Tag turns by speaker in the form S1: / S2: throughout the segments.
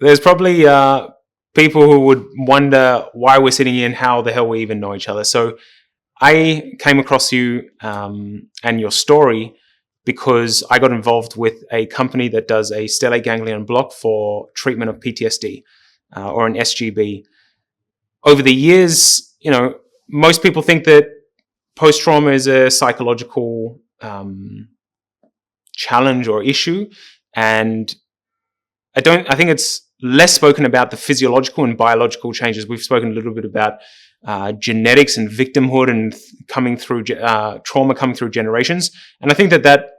S1: there's probably people who would wonder why we're sitting here and how the hell we even know each other. So I came across you and your story because I got involved with a company that does a stellate ganglion block for treatment of PTSD or an SGB. Over the years, most people think that post-trauma is a psychological challenge or issue, and I think it's less spoken about the physiological and biological changes. We've spoken a little bit about genetics and victimhood and coming through trauma coming through generations, and I think that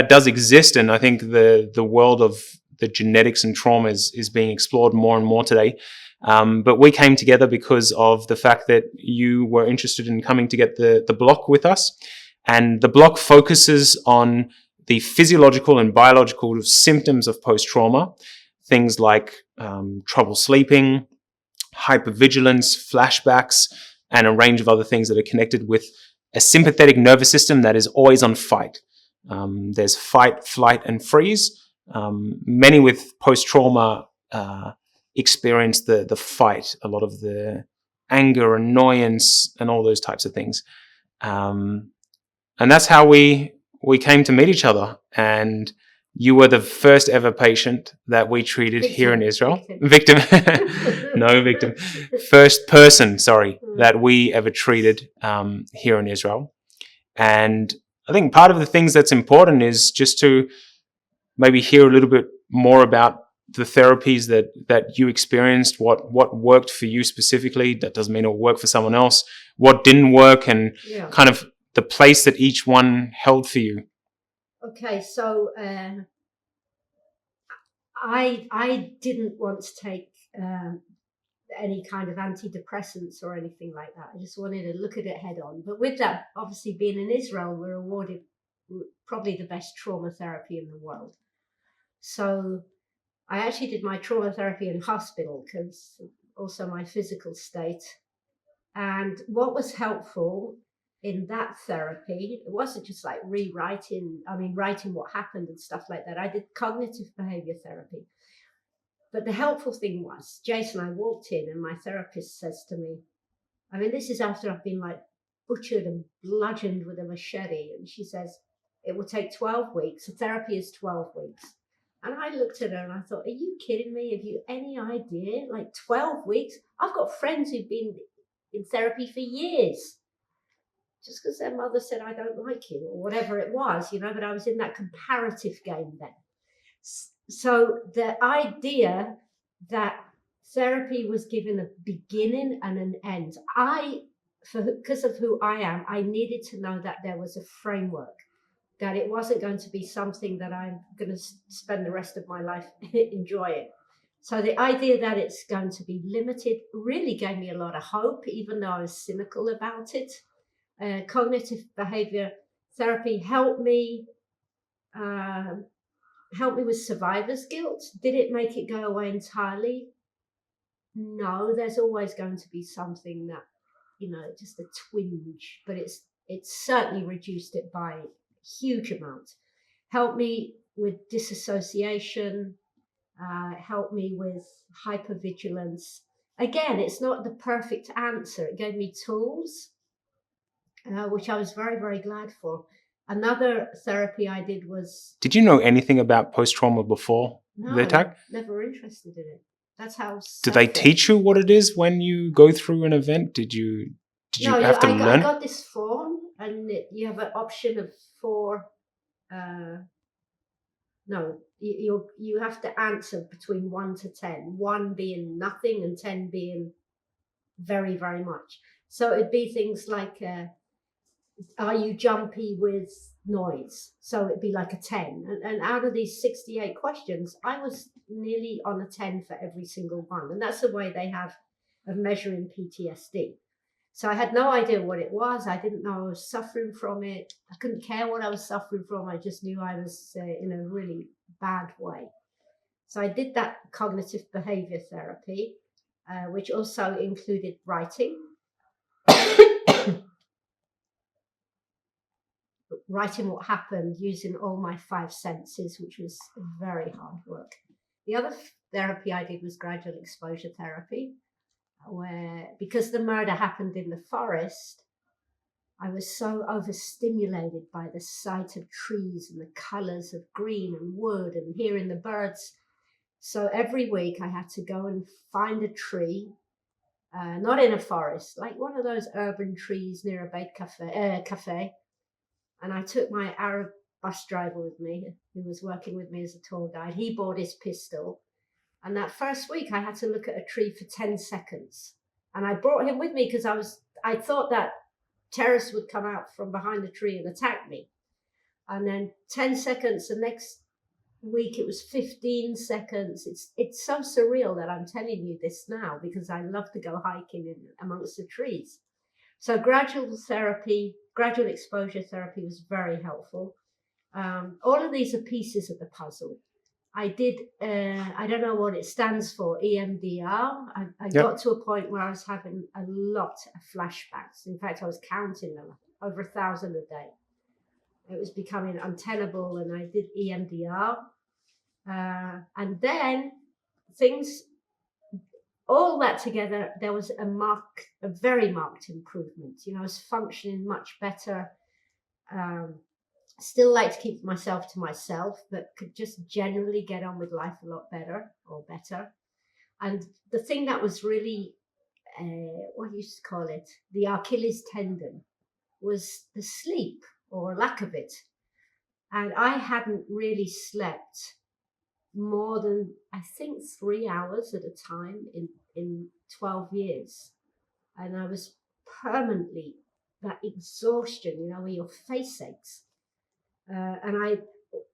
S1: does exist, and I think the world of the genetics and trauma is being explored more and more today. But we came together because of the fact that you were interested in coming to get the block with us, and the block focuses on the physiological and biological symptoms of post-trauma, things like trouble sleeping, hypervigilance, flashbacks, and a range of other things that are connected with a sympathetic nervous system that is always on fight. There's fight, flight, and freeze. Many with post-trauma experience the fight, a lot of the anger, annoyance, and all those types of things. And that's how we came to meet each other. And you were the first ever patient that we treated here in Israel. Victim. No, victim. First person, that we ever treated here in Israel. And I think part of the things that's important is just to maybe hear a little bit more about the therapies that you experienced, what worked for you specifically. That doesn't mean it'll work for someone else. What didn't work, and kind of the place that each one held for you.
S2: Okay, so I didn't want to take any kind of antidepressants or anything like that. I just wanted to look at it head on. But with that, obviously being in Israel, we're awarded probably the best trauma therapy in the world. So I actually did my trauma therapy in hospital because also my physical state. And what was helpful in that therapy, it wasn't just like writing what happened and stuff like that. I did cognitive behavior therapy. But the helpful thing was, Jason, I walked in and my therapist says to me, this is after I've been like butchered and bludgeoned with a machete. And she says, it will take 12 weeks. The therapy is 12 weeks. And I looked at her and I thought, are you kidding me? Have you any idea? Like 12 weeks? I've got friends who've been in therapy for years. Just because their mother said, I don't like you, or whatever it was, but I was in that comparative game then. So the idea that therapy was given a beginning and an end, because of who I am, I needed to know that there was a framework, that it wasn't going to be something that I'm going to spend the rest of my life enjoying. So the idea that it's going to be limited really gave me a lot of hope, even though I was cynical about it. Cognitive behavior therapy helped me with survivor's guilt. Did it make it go away entirely? No, there's always going to be something that, just a twinge, but it's certainly reduced it by a huge amount. Helped me with disassociation, helped me with hypervigilance. Again, it's not the perfect answer. It gave me tools, which I was very, very glad for. Another therapy I did was...
S1: Did you know anything about post-trauma before the attack?
S2: No, never interested in it. That's how...
S1: Did they teach you what it is when you go through an event? Did you have to learn?
S2: I got this form, and you have an option of 4... you have to answer between 1 to 10. 1 being nothing and 10 being very, very much. So it'd be things like... are you jumpy with noise? So it'd be like a 10. And out of these 68 questions, I was nearly on a 10 for every single one. And that's the way they have of measuring PTSD. So I had no idea what it was. I didn't know I was suffering from it. I couldn't care what I was suffering from. I just knew I was in a really bad way. So I did that cognitive behavior therapy, which also included writing. Writing what happened using all my 5 senses, which was very hard work. The other therapy I did was gradual exposure therapy, where because the murder happened in the forest, I was so overstimulated by the sight of trees and the colours of green and wood and hearing the birds. So every week I had to go and find a tree, not in a forest, like one of those urban trees near a cafe. And I took my Arab bus driver with me, who was working with me as a tour guide. He bought his pistol. And that first week I had to look at a tree for 10 seconds. And I brought him with me because I thought that terrorists would come out from behind the tree and attack me. And then 10 seconds, the next week it was 15 seconds. It's so surreal that I'm telling you this now because I love to go hiking amongst the trees. So gradual exposure therapy was very helpful. All of these are pieces of the puzzle. I did, I don't know what it stands for, EMDR. I got to a point where I was having a lot of flashbacks. In fact, I was counting them, over 1,000 a day. It was becoming untenable, and I did EMDR. And then things, all that together, there was a very marked improvement. I was functioning much better. Still like to keep myself to myself, but could just generally get on with life a lot better. And the thing that was really, what do you call it? The Achilles tendon was the sleep or lack of it. And I hadn't really slept more than, I think, 3 hours at a time in 12 years. And I was permanently, that exhaustion, where your face aches. And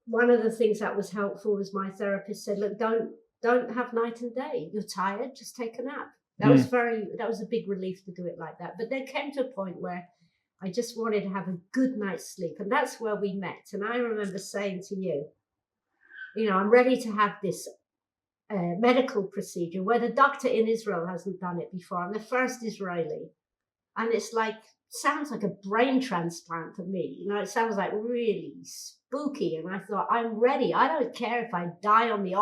S2: one of the things that was helpful was my therapist said, look, don't have night and day. You're tired, just take a nap. That was a big relief to do it like that. But there came to a point where I just wanted to have a good night's sleep. And that's where we met. And I remember saying to you, I'm ready to have this medical procedure where the doctor in Israel hasn't done it before. I'm the first Israeli. And it's sounds like a brain transplant to me. It sounds like really spooky. And I thought, I'm ready. I don't care if I die on the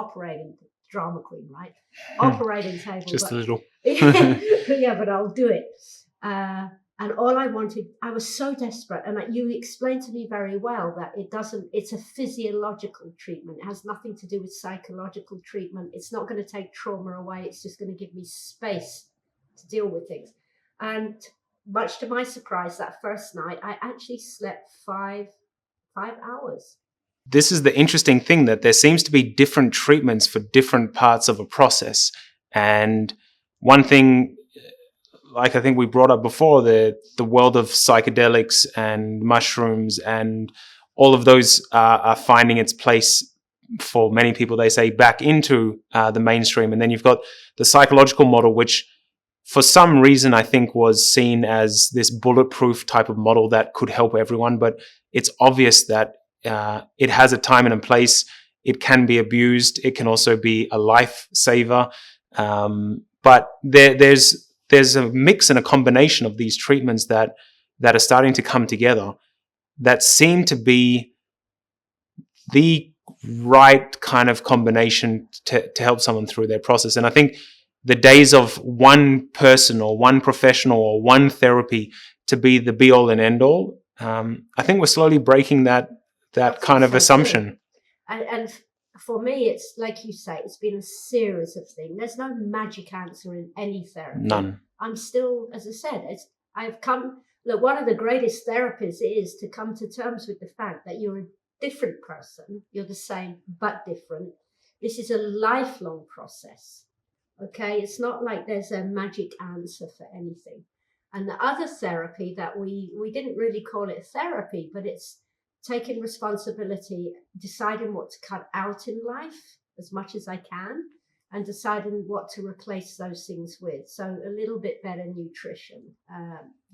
S2: drama queen, right? Operating table.
S1: Just a little.
S2: Yeah, but I'll do it. And all I wanted, I was so desperate. And you explained to me very well that it's a physiological treatment. It has nothing to do with psychological treatment. It's not going to take trauma away. It's just going to give me space to deal with things. And much to my surprise, that first night, I actually slept 5 hours.
S1: This is the interesting thing, that there seems to be different treatments for different parts of a process. And one thing, like I think we brought up before, the world of psychedelics and mushrooms and all of those are finding its place for many people, they say, back into the mainstream. And then you've got the psychological model, which for some reason I think was seen as this bulletproof type of model that could help everyone. But it's obvious that it has a time and a place. It can be abused. It can also be a lifesaver. But there's a mix and a combination of these treatments that are starting to come together that seem to be the right kind of combination to help someone through their process. And I think the days of one person or one professional or one therapy to be the be all and end all, I think we're slowly breaking that kind of assumption.
S2: And for me, it's like you say, it's been a series of things. There's no magic answer in any therapy.
S1: None.
S2: I'm still, as I said, look, one of the greatest therapies is to come to terms with the fact that you're a different person. You're the same, but different. This is a lifelong process. Okay. It's not like there's a magic answer for anything. And the other therapy that we didn't really call it therapy, but it's taking responsibility, deciding what to cut out in life as much as I can, and deciding what to replace those things with. So a little bit better nutrition,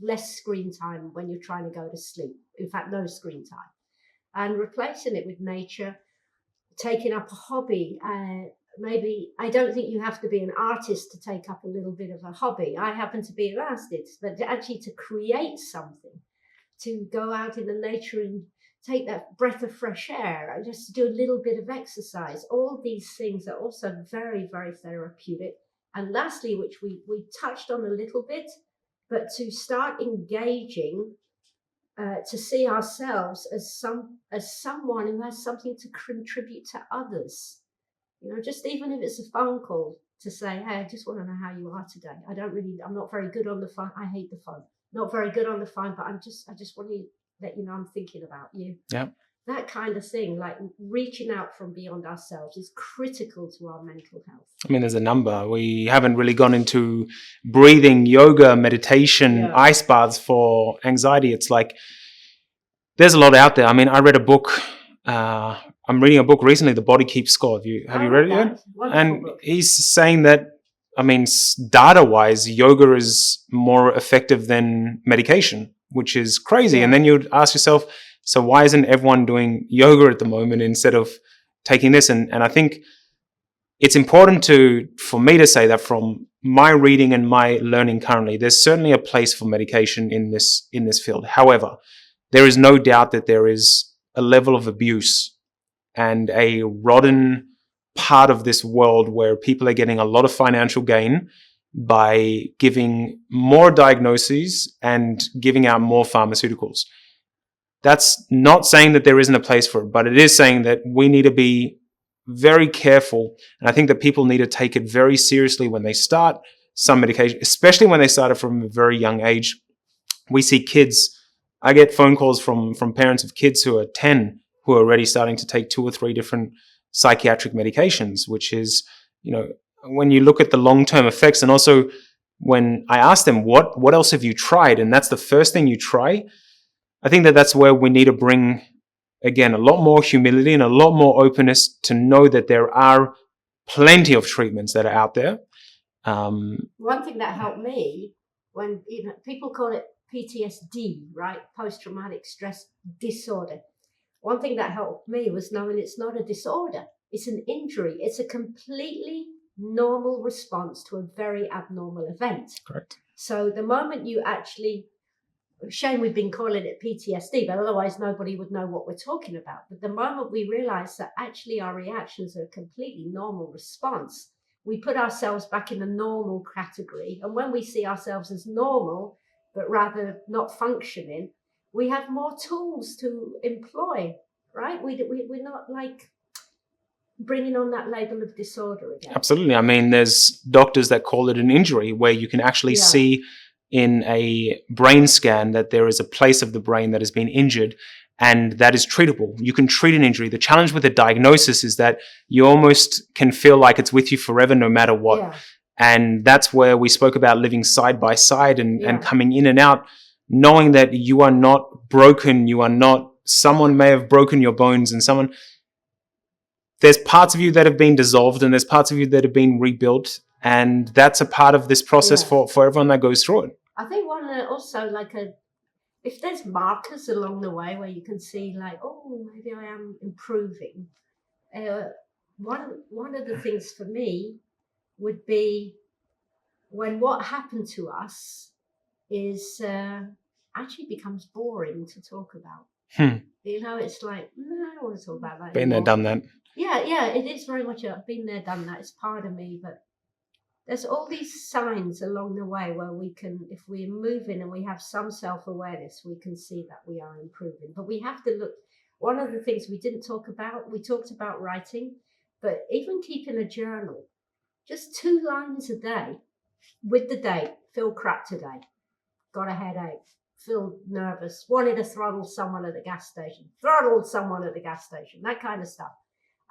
S2: less screen time when you're trying to go to sleep. In fact, no screen time. And replacing it with nature, taking up a hobby. Maybe, I don't think you have to be an artist to take up a little bit of a hobby. I happen to be an artist, but actually to create something, to go out in the nature and take that breath of fresh air, just do a little bit of exercise. All these things are also very, very therapeutic. And lastly, which we touched on a little bit, but to start engaging, to see ourselves as someone who has something to contribute to others. Just even if it's a phone call to say, hey, I just want to know how you are today. I'm not very good on the phone. I hate the phone. Not very good on the phone, but I just want to let you know I'm thinking about you.
S1: Yeah.
S2: That kind of thing, like reaching out from beyond ourselves, is critical to our mental health.
S1: I mean, there's a number. We haven't really gone into breathing, yoga, meditation, ice baths for anxiety. It's like there's a lot out there. I mean, I read a book. I'm reading a book recently, The Body Keeps Score. Have you read it yet? And
S2: book.
S1: He's saying that, I mean, data-wise, yoga is more effective than medication, which is crazy. Yeah. And then you'd ask yourself, so why isn't everyone doing yoga at the moment instead of taking this? And I think it's important for me to say that from my reading and my learning currently, there's certainly a place for medication in this field. However, there is no doubt that there is a level of abuse and a rotten part of this world where people are getting a lot of financial gain by giving more diagnoses and giving out more pharmaceuticals. That's not saying that there isn't a place for it, but it is saying that we need to be very careful. And I think that people need to take it very seriously when they start some medication, especially when they start it from a very young age. We see kids, I get phone calls from parents of kids who are 10 who are already starting to take 2 or 3 different psychiatric medications, which is, when you look at the long-term effects, and also when I ask them, what else have you tried? And that's the first thing you try. I think that that's where we need to bring, again, a lot more humility and a lot more openness to know that there are plenty of treatments that are out there.
S2: One thing that helped me, when people call it PTSD, right? Post-traumatic stress disorder. One thing that helped me was knowing it's not a disorder. It's an injury. It's a completely normal response to a very abnormal event.
S1: Correct.
S2: So the moment you actually, shame we've been calling it PTSD, but otherwise nobody would know what we're talking about. But the moment we realize that actually our reactions are a completely normal response, we put ourselves back in the normal category. And when we see ourselves as normal, but rather not functioning, we have more tools to employ, right? We're not like bringing on that label of disorder again.
S1: Absolutely. I mean, there's doctors that call it an injury, where you can actually see in a brain scan that there is a place of the brain that has been injured, and that is treatable. You can treat an injury. The challenge with a diagnosis is that you almost can feel like it's with you forever, no matter what. Yeah. And that's where we spoke about living side by side and coming in and out, knowing that you are not broken. You are not, someone may have broken your bones, and there's parts of you that have been dissolved and there's parts of you that have been rebuilt. And that's a part of this process for everyone that goes through it.
S2: I think one also, if there's markers along the way where you can see like, oh, maybe I am improving. One of the things for me would be when what happened to us is actually becomes boring to talk about. It's like, no, I don't want to talk about that.
S1: Been there, done that.
S2: Yeah, it is very much been there, done that. It's part of me, but there's all these signs along the way where we can, if we're moving and we have some self-awareness, we can see that we are improving. But we have to look. One of the things we didn't talk about, we talked about writing, but even keeping a journal, just 2 lines a day with the date. Feel crap today. Got a headache. Feel nervous. Wanted to throttle someone at the gas station. Throttled someone at the gas station. That kind of stuff.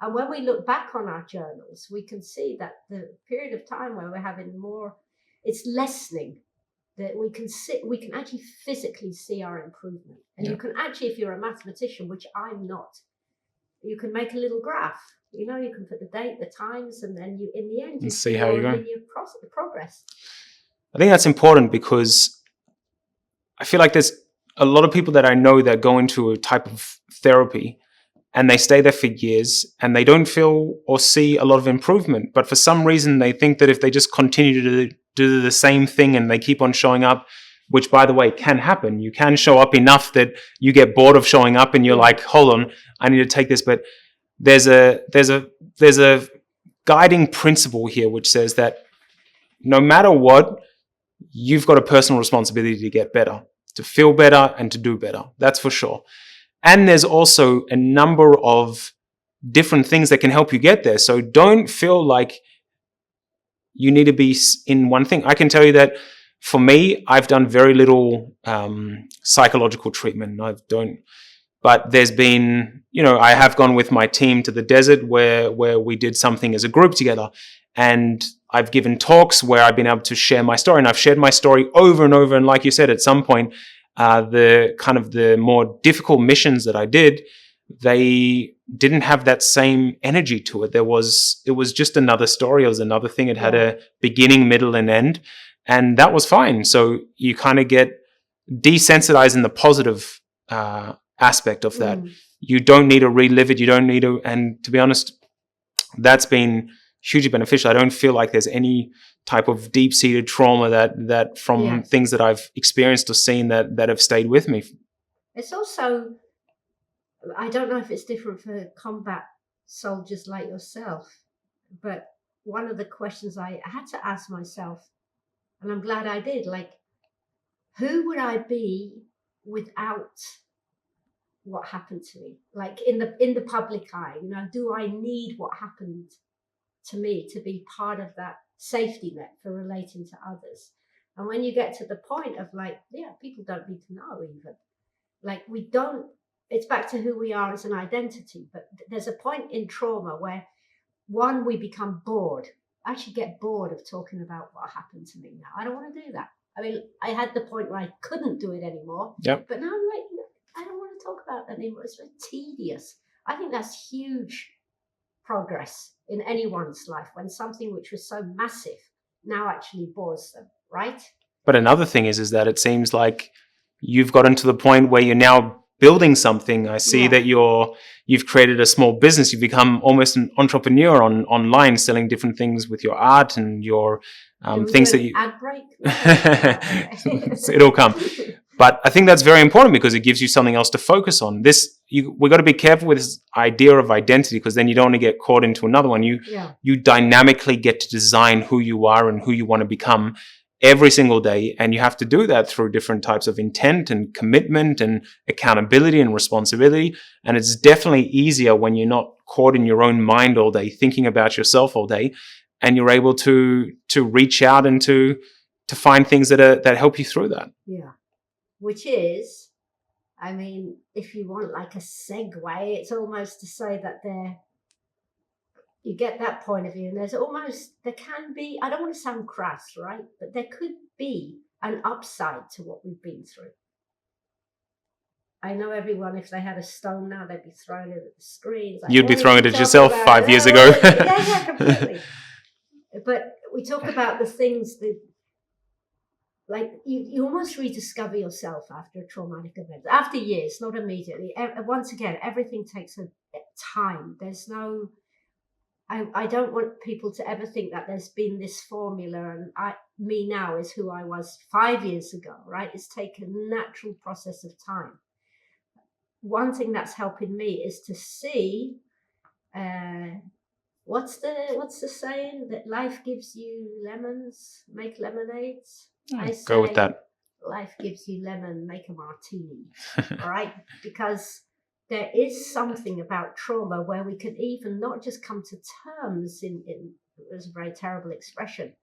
S2: And when we look back on our journals, we can see that the period of time where we're having more, it's lessening, that we can actually physically see our improvement. And you can actually, if you're a mathematician, which I'm not, you can make a little graph. You can put the date, the times, and then in the end, you
S1: see how you go.
S2: Linear progress.
S1: I think that's important because I feel like there's a lot of people that I know that go into a type of therapy and they stay there for years and they don't feel or see a lot of improvement. But for some reason, they think that if they just continue to do the same thing and they keep on showing up which, by the way, can happen. You can show up enough that you get bored of showing up and you're like, hold on, I need to take this. But there's a guiding principle here which says that no matter what, you've got a personal responsibility to get better, to feel better and to do better. That's for sure. And there's also a number of different things that can help you get there. So don't feel like you need to be in one thing. I can tell you that for me, I've done very little psychological treatment. But there's been, I have gone with my team to the desert where we did something as a group together. And I've given talks where I've been able to share my story. And I've shared my story over and over. And like you said, at some point, the more difficult missions that I did, they didn't have that same energy to it. It was just another story. It was another thing. It had a beginning, middle, and end. And that was fine. So you kind of get desensitized in the positive aspect of that. You don't need to relive it. You don't need to. And to be honest, that's been hugely beneficial. I don't feel like there's any type of deep-seated trauma that from things that I've experienced or seen that have stayed with me.
S2: It's also, I don't know if it's different for combat soldiers like yourself, but one of the questions I had to ask myself, and I'm glad I did, like, who would I be without what happened to me? Like in the public eye, do I need what happened to me to be part of that safety net for relating to others? And when you get to the point of like, people don't need to know even. Like it's back to who we are as an identity. But there's a point in trauma where, one, we become bored. I actually get bored of talking about what happened to me now. I don't want to do that. I mean, I had the point where I couldn't do it anymore.
S1: Yep.
S2: But now I'm like, I don't want to talk about that anymore. It's very tedious. I think that's huge progress in anyone's life when something which was so massive now actually bores them, right?
S1: But another thing is that it seems like you've gotten to the point where you're now building something. I see that you've created a small business. You've become almost an entrepreneur online, selling different things with your art and your things that you.
S2: Ad break.
S1: It'll come. But I think that's very important because it gives you something else to focus on. We've got to be careful with this idea of identity, because then you don't want to get caught into another one. You dynamically get to design who you are and who you want to become every single day. And you have to do that through different types of intent and commitment and accountability and responsibility. And it's definitely easier when you're not caught in your own mind all day, thinking about yourself all day, and you're able to reach out and to find things that help you through that.
S2: Yeah. Which is, I mean, if you want like a segue, it's almost to say that you get that point of view, and there can be, I don't want to sound crass, right? But there could be an upside to what we've been through. I know everyone, if they had a stone now, they'd be throwing it at the screen. Like,
S1: you'd be throwing it at yourself 5 years ago.
S2: Yeah, completely. But we talk about the things that, like, you almost rediscover yourself after a traumatic event, after years, not immediately. Once again, everything takes a time. There's no, I don't want people to ever think that there's been this formula and me now is who I was 5 years ago, right? It's taken a natural process of time. One thing that's helping me is to see, what's the saying, that life gives you lemons, make lemonades? I say,
S1: go with that.
S2: Life gives you lemon, make a martini. All right? Because there is something about trauma where we can even not just come to terms it was a very terrible expression,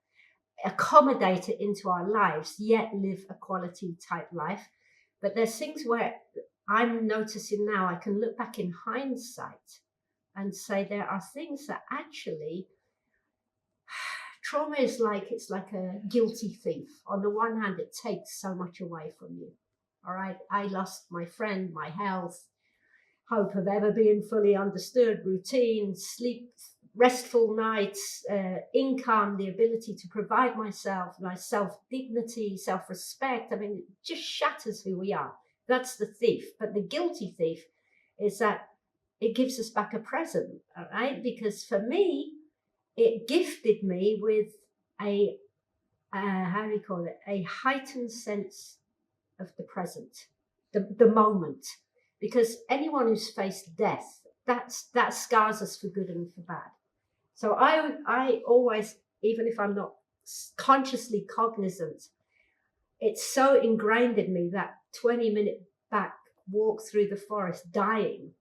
S2: accommodate it into our lives, yet live a quality type life. But there's things where I'm noticing now, I can look back in hindsight and say there are things that actually, trauma is it's like a guilty thief. On the one hand, it takes so much away from you. All right. I lost my friend, my health, hope of ever being fully understood, routine, sleep, restful nights, income, the ability to provide myself, my self-dignity, self-respect. I mean, it just shatters who we are. That's the thief. But the guilty thief is that it gives us back a present, all right? Because for me, it gifted me with a heightened sense of the present, the moment, because anyone who's faced death, that scars us for good and for bad. So I always, even if I'm not consciously cognizant, it's so ingrained in me that 20-minute back walk through the forest dying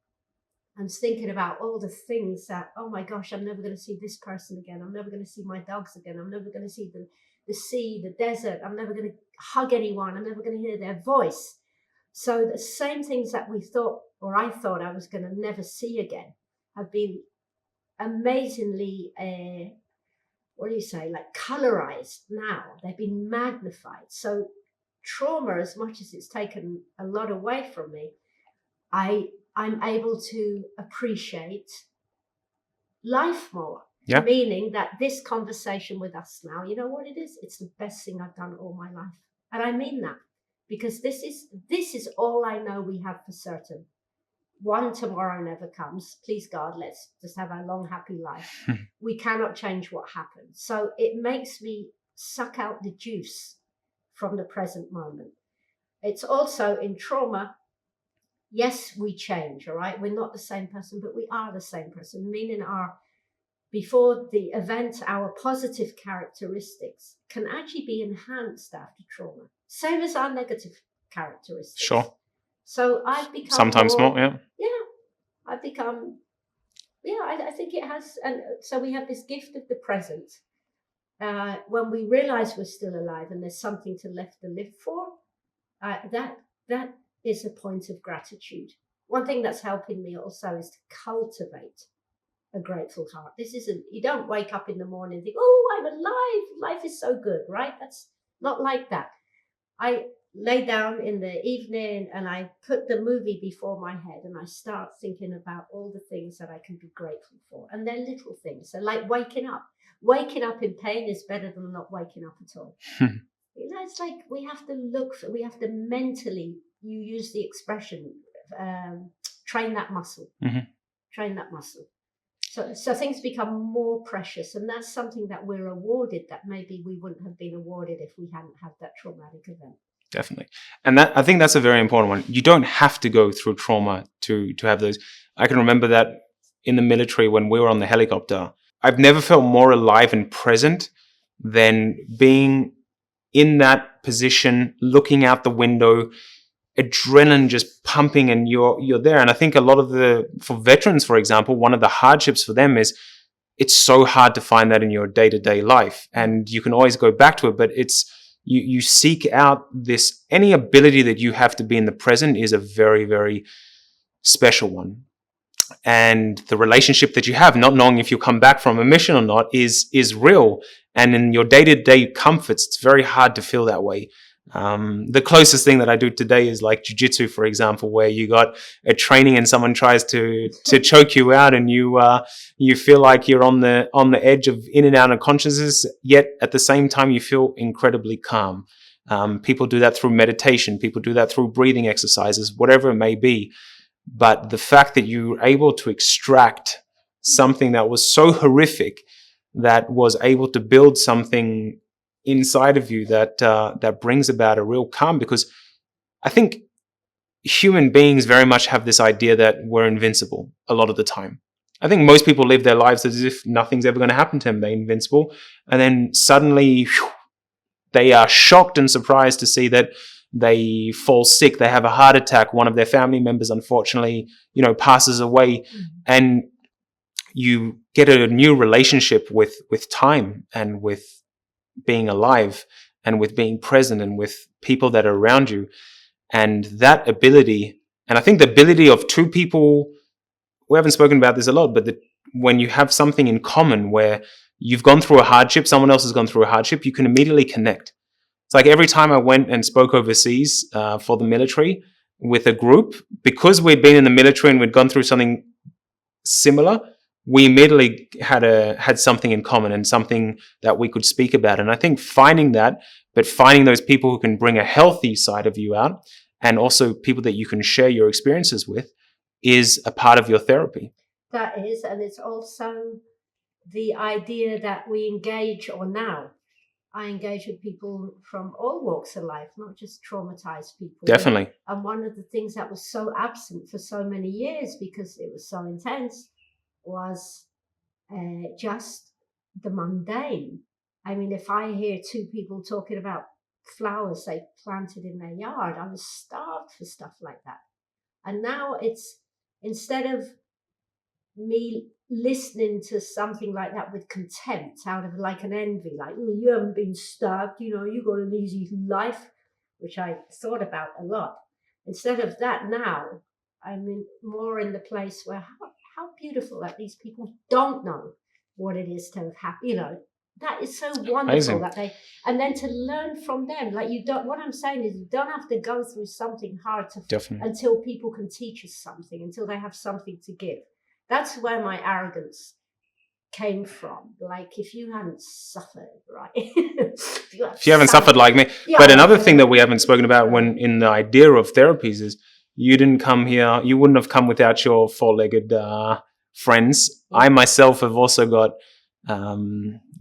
S2: and thinking about all the things that, oh my gosh, I'm never going to see this person again. I'm never going to see my dogs again. I'm never going to see the sea, the desert. I'm never going to hug anyone. I'm never going to hear their voice. So the same things that we thought, or I thought I was going to never see again, have been amazingly, what do you say, like colorized now. They've been magnified. So trauma, as much as it's taken a lot away from me, I'm able to appreciate life more.
S1: Yeah.
S2: Meaning that this conversation with us now, you know what it is? It's the best thing I've done all my life. And I mean that, because this is all I know we have for certain. One, tomorrow never comes. Please God, let's just have a long, happy life. We cannot change what happened. So it makes me suck out the juice from the present moment. It's also in trauma. Yes, we change, all right? We're not the same person, but we are the same person, meaning before the event, our positive characteristics can actually be enhanced after trauma, same as our negative characteristics.
S1: Sure.
S2: So I've become
S1: sometimes more, yeah.
S2: Yeah, I've become, I think it has. And so we have this gift of the present. When we realize we're still alive and there's something left to live for, that is a point of gratitude. One thing that's helping me also is to cultivate a grateful heart. This isn't, you don't wake up in the morning and think, oh, I'm alive. Life is so good, right? That's not like that. I lay down in the evening and I put the movie before my head and I start thinking about all the things that I can be grateful for. And they're little things. They're like waking up. Waking up in pain is better than not waking up at all. It's like we have to mentally, you use the expression, train that muscle.
S1: Mm-hmm.
S2: Train that muscle. So things become more precious, and that's something that we're awarded that maybe we wouldn't have been awarded if we hadn't had that traumatic event.
S1: Definitely. And that, I think that's a very important one. You don't have to go through trauma to have those. I can remember that in the military when we were on the helicopter, I've never felt more alive and present than being in that position, looking out the window, adrenaline just pumping, and you're there. And I think a lot of for veterans, for example, one of the hardships for them is it's so hard to find that in your day-to-day life. And you can always go back to it, but it's, you seek out this, any ability that you have to be in the present is a very, very special one. And the relationship that you have, not knowing if you'll come back from a mission or not, is real. And in your day-to-day comforts, it's very hard to feel that way. The closest thing that I do today is like jiu-jitsu, for example, where you got a training and someone tries to choke you out, and you feel like you're on the edge of in and out of consciousness, yet at the same time you feel incredibly calm. People do that through meditation. People do that through breathing exercises, whatever it may be. But the fact that you were able to extract something that was so horrific, that was able to build something inside of you that brings about a real calm, because I think human beings very much have this idea that we're invincible a lot of the time. I think most people live their lives as if nothing's ever going to happen to them. They're invincible. And then suddenly they are shocked and surprised to see that they fall sick. They have a heart attack. One of their family members, unfortunately, passes away. And you get a new relationship with time and with being alive and with being present and with people that are around you. And that ability, and I think the ability of two people, we haven't spoken about this a lot, but when you have something in common where you've gone through a hardship, someone else has gone through a hardship, you can immediately connect. It's like every time I went and spoke overseas for the military with a group, because we'd been in the military and we'd gone through something similar, we immediately had something in common and something that we could speak about. And I think finding that, but finding those people who can bring a healthy side of you out, and also people that you can share your experiences with, is a part of your therapy.
S2: That is, and it's also the idea that we engage on now. I engage with people from all walks of life, not just traumatized people.
S1: Definitely.
S2: And one of the things that was so absent for so many years because it was so intense was just the mundane. I mean, if I hear two people talking about flowers they planted in their yard, I was starved for stuff like that. And now it's, instead of me listening to something like that with contempt out of like an envy, like, oh, you haven't been starved, you know, you got an easy life, which I thought about a lot. Instead of that, now I'm more in the place where how beautiful that these people don't know what it is to have happy, you know, that is so wonderful.
S1: Amazing.
S2: That they, and then to learn from them, like, you don't, what I'm saying is you don't have to go through something hard to
S1: Definitely.
S2: until people can teach us something, until they have something to give. That's where my arrogance came from. Like, if you hadn't suffered, right? if
S1: you haven't suffered like me.
S2: Yeah,
S1: but another thing that we haven't spoken about when in the idea of therapies is you didn't come here, you wouldn't have come without your four-legged friends.
S2: Yeah.
S1: I myself have also got,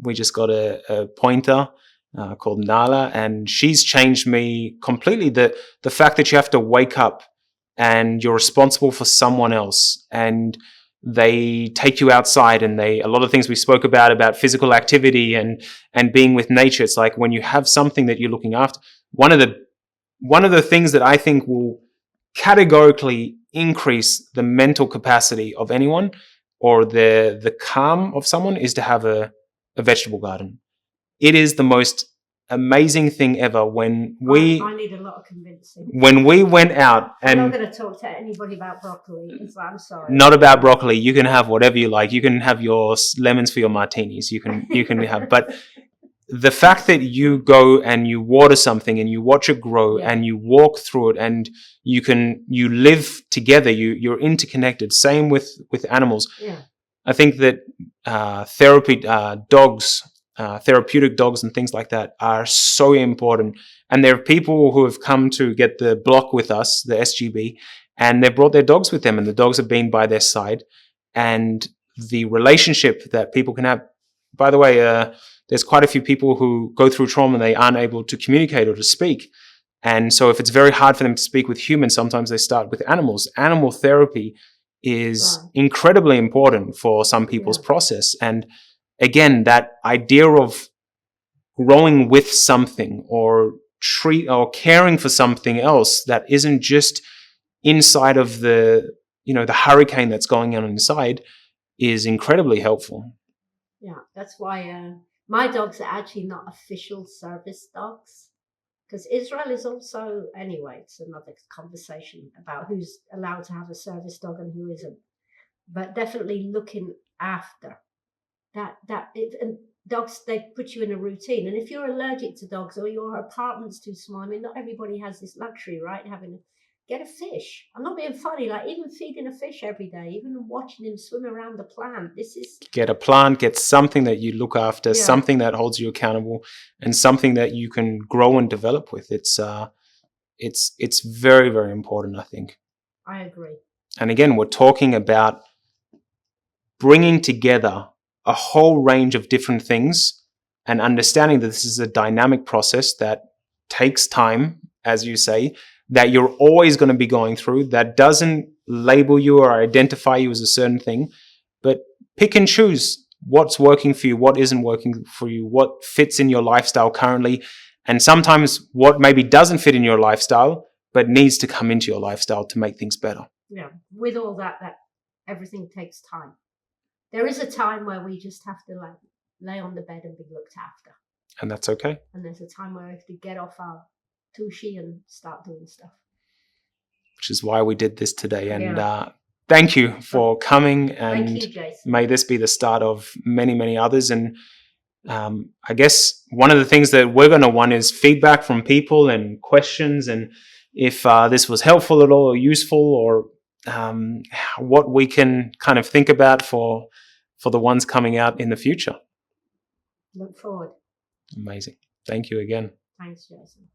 S1: we just got a pointer called Nala, and she's changed me completely. The fact that you have to wake up and you're responsible for someone else, and they take you outside, and a lot of things we spoke about physical activity and being with nature. It's like when you have something that you're looking after, one of the things that I think will categorically increase the mental capacity of anyone or the calm of someone is to have a vegetable garden. It is the most amazing thing ever. When
S2: I need a lot of convincing.
S1: When we went out, and
S2: I'm not going to talk to anybody about broccoli. I'm sorry.
S1: Not about broccoli. You can have whatever you like. You can have your lemons for your martinis. You can have, but the fact that you go and you water something and you watch it grow and you walk through it and you live together. You're interconnected. Same with animals.
S2: Yeah.
S1: I think that therapeutic dogs and things like that are so important. And there are people who have come to get the block with us, the SGB, and they've brought their dogs with them, and the dogs have been by their side. And the relationship that people can have. By the way, there's quite a few people who go through trauma and they aren't able to communicate or to speak. And so if it's very hard for them to speak with humans, sometimes they start with animals. Animal therapy is incredibly important for some people's process. And again, that idea of growing with something or caring for something else that isn't just inside of the hurricane that's going on inside is incredibly helpful.
S2: Yeah, that's why my dogs are actually not official service dogs, because Israel is also, anyway, it's another conversation about who's allowed to have a service dog and who isn't, but definitely looking after and dogs, they put you in a routine. And if you're allergic to dogs or your apartment's too small, I mean, not everybody has this luxury, right? Get a fish. I'm not being funny. Like, even feeding a fish every day, even watching him swim around the plant.
S1: Get a plant. Get something that you look after, something that holds you accountable, and something that you can grow and develop with. It's very, very important, I think.
S2: I agree.
S1: And again, we're talking about bringing together a whole range of different things and understanding that this is a dynamic process that takes time, as you say, that you're always going to be going through, that doesn't label you or identify you as a certain thing, but pick and choose what's working for you, what isn't working for you, what fits in your lifestyle currently, and sometimes what maybe doesn't fit in your lifestyle, but needs to come into your lifestyle to make things better.
S2: Yeah, with all that everything takes time. There is a time where we just have to lay on the bed and be looked after.
S1: And that's okay.
S2: And there's a time where we have to get off our tushy and start doing stuff.
S1: Which is why we did this today. And thank you for coming. And
S2: thank you, Jason.
S1: May this be the start of many, many others. And I guess one of the things that we're going to want is feedback from people and questions. And if this was helpful at all or useful, or what we can kind of think about for the ones coming out in the future.
S2: Look forward.
S1: Amazing. Thank you again.
S2: Thanks, Jason.